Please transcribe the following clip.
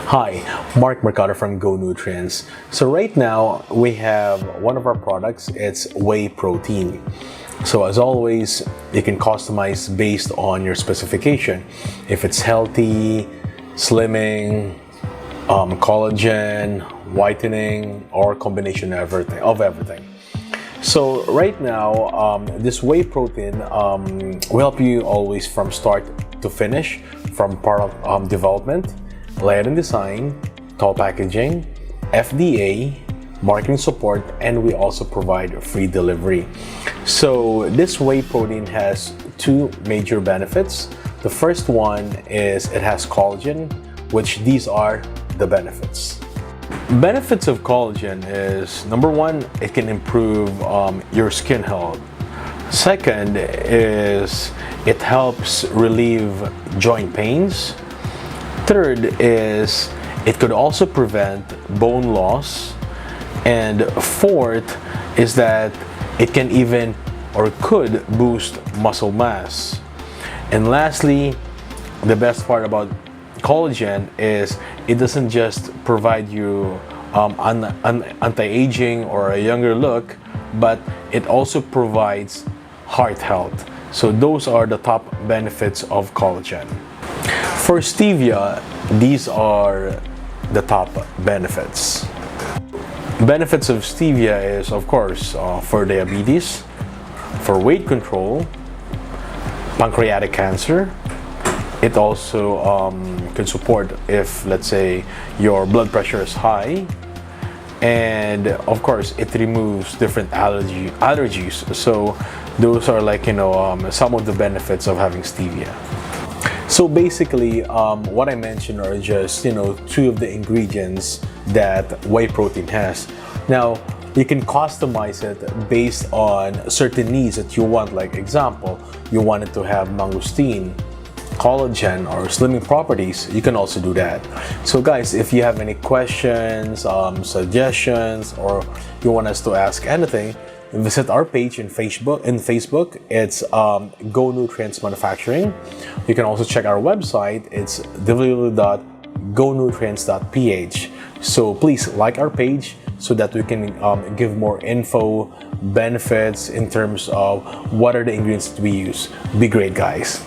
Hi, Mark Mercado from GoNutrients. So right now we have one of our products, it's whey protein. So as always, you can customize based on your specification. If it's healthy, slimming, collagen, whitening, or combination of everything. So right now, this whey protein will help you always from start to finish, from product development, layout and design, tall packaging, FDA, marketing support, and we also provide free delivery. So this whey protein has two major benefits. The first one is it has collagen, which these are the benefits. Benefits of collagen is, number one, it can improve your skin health. Second is it helps relieve joint pains. Third is it could also prevent bone loss. And fourth is that it can even or could boost muscle mass. And lastly, the best part about collagen is it doesn't just provide you anti-aging or a younger look, but it also provides heart health. So those are the top benefits of collagen. For stevia, these are the top benefits. Benefits of stevia is, of course, for diabetes, for weight control, pancreatic cancer. It also can support if, let's say, your blood pressure is high. And of course, it removes different allergies. So those are like, some of the benefits of having stevia. So basically, what I mentioned are just, two of the ingredients that whey protein has. Now, you can customize it based on certain needs that you want. Like example, you wanted to have mangosteen, collagen, or slimming properties, you can also do that. So guys, if you have any questions, suggestions, or you want us to ask anything, visit our page in Facebook. It's GoNutrients Manufacturing. You can also check our website. It's www.gonutrients.ph. So please like our page so that we can give more info, benefits in terms of what are the ingredients that we use. Be great, guys.